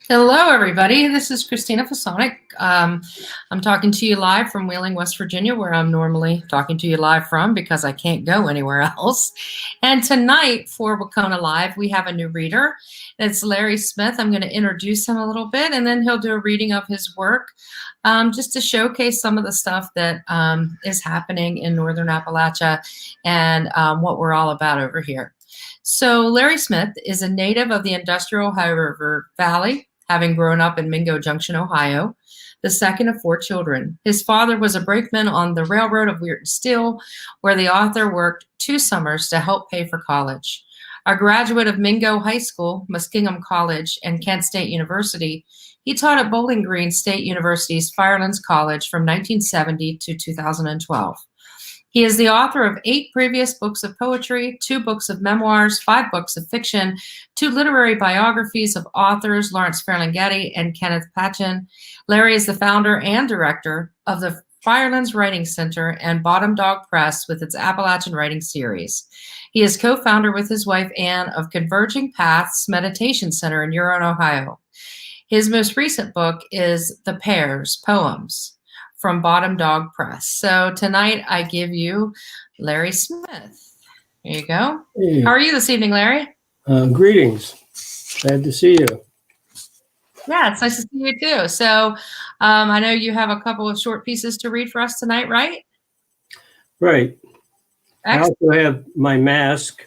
Hello, everybody. This is Christina Fasonic. I'm talking to you live from Wheeling, West Virginia, where I'm normally talking to you live from because I can't go anywhere else. And tonight for WCONA Live, we have a new reader. It's Larry Smith. I'm going to introduce him a little bit, and then he'll do a reading of his work just to showcase some of the stuff that is happening in Northern Appalachia and what we're all about over here. So Larry Smith is a native of the industrial Ohio River Valley, having grown up in Mingo Junction, Ohio, the second of 4 children. His father was a brakeman on the railroad of Weirton Steel, where the author worked 2 summers to help pay for college. A graduate of Mingo High School, Musking College, and Kent State University, he taught at Bowling Green State University's Firelands College from 1970 to 2012. He is the author of 8 previous books of poetry, 2 books of memoirs, 5 books of fiction, 2 literary biographies of authors Lawrence Ferlinghetti and Kenneth Patchen. Larry is the founder and director of the Firelands Writing Center and Bottom Dog Press with its Appalachian Writing Series. He is co-founder with his wife Anne of Converging Paths Meditation Center in Huron, Ohio. His most recent book is The Pears, Poems, from Bottom Dog Press. So tonight I give you Larry Smith. Here you go. Hey. How are you this evening, Larry? Greetings. Glad to see you. Yeah, it's nice to see you too. So I know you have a couple of short pieces to read for us tonight, right? Right. Excellent. I also have my mask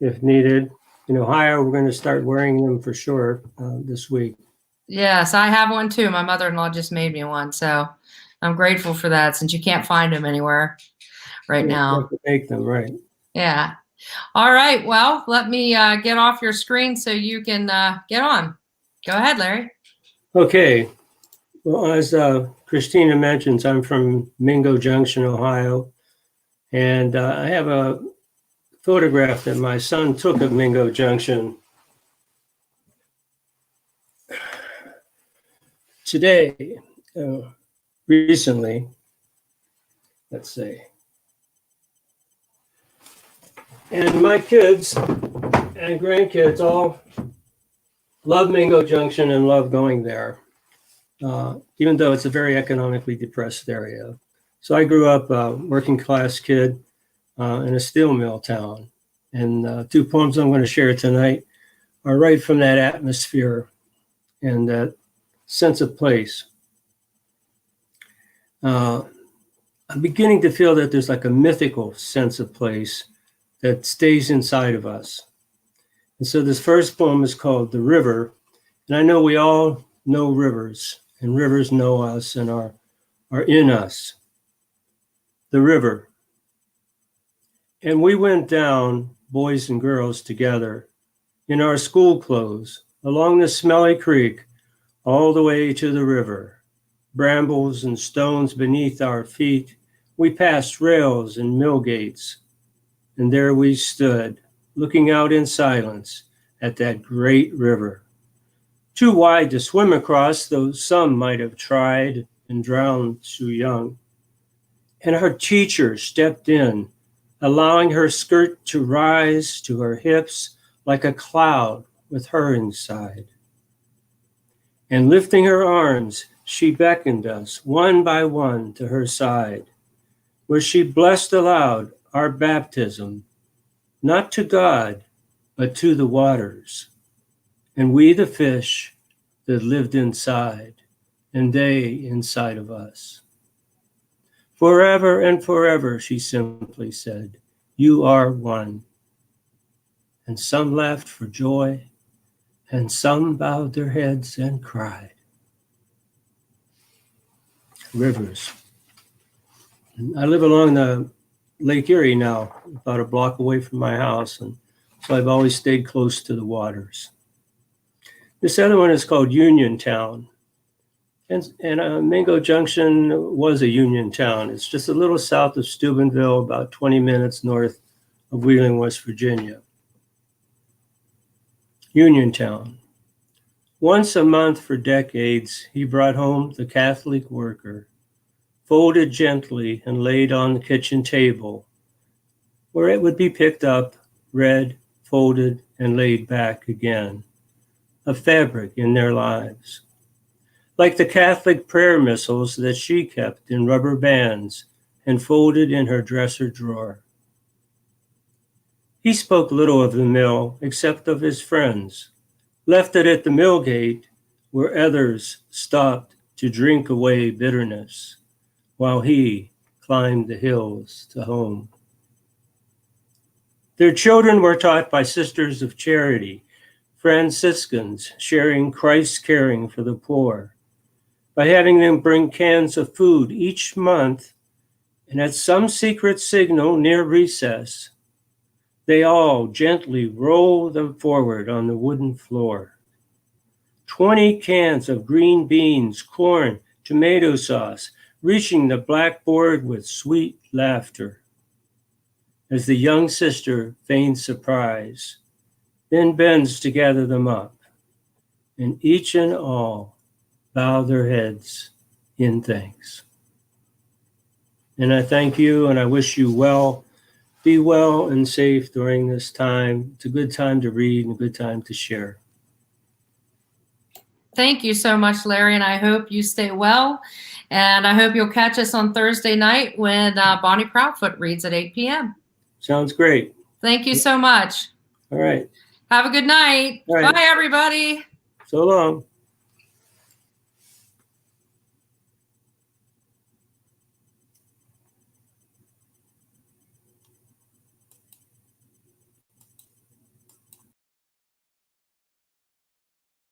if needed. In Ohio, we're going to start wearing them for sure this week. Yes, I have one too. My mother-in-law just made me one, so I'm grateful for that since you can't find them anywhere right now. You have to make them, right? Yeah. All right. Well, let me get off your screen so you can get on. Go ahead, Larry. Okay. Well, as Christina mentions, I'm from Mingo Junction, Ohio, and I have a photograph that my son took of Mingo Junction today. Recently, let's see. And my kids and grandkids all love Mingo Junction and love going there, even though it's a very economically depressed area. So I grew up a working class kid in a steel mill town. And 2 poems I'm going to share tonight are right from that atmosphere and that sense of place. I'm beginning to feel that there's like a mythical sense of place that stays inside of us. And so this first poem is called The River. And I know we all know rivers, and rivers know us and are in us. The river. And we went down, boys and girls together, in our school clothes, along the smelly creek, all the way to the river. Brambles and stones beneath our feet, we passed rails and mill gates, and there we stood, looking out in silence at that great river. Too wide to swim across, though some might have tried and drowned too young. And our teacher stepped in, allowing her skirt to rise to her hips like a cloud with her inside. And lifting her arms, she beckoned us one by one to her side, where she blessed aloud our baptism, not to God, but to the waters, and we the fish that lived inside, and they inside of us. Forever and forever, she simply said, you are one. And some laughed for joy, and some bowed their heads and cried. Rivers. I live along the Lake Erie now, about a block away from my house, and so I've always stayed close to the waters. This other one is called Uniontown, and Mingo Junction was a Union town. It's just a little south of Steubenville, about 20 minutes north of Wheeling, West Virginia. Uniontown. Once a month for decades, he brought home the Catholic worker, folded gently and laid on the kitchen table, where it would be picked up, read, folded, and laid back again. a fabric in their lives. Like the Catholic prayer missals that she kept in rubber bands and folded in her dresser drawer. He spoke little of the mill except of his friends, left it at the mill gate where others stopped to drink away bitterness, while he climbed the hills to home. Their children were taught by Sisters of Charity, Franciscans sharing Christ's caring for the poor, by having them bring cans of food each month, and at some secret signal near recess, they all gently roll them forward on the wooden floor. 20 cans of green beans, corn, tomato sauce, reaching the blackboard with sweet laughter. As the young sister feigns surprise, then bends to gather them up, and each and all bow their heads in thanks. And I thank you, and I wish you well. Be well and safe during this time. It's a good time to read and a good time to share. Thank you so much, Larry, and I hope you stay well. And I hope you'll catch us on Thursday night when Bonnie Proudfoot reads at 8 p.m. Sounds great. Thank you so much. All right. Have a good night. All right. Bye, everybody. So long.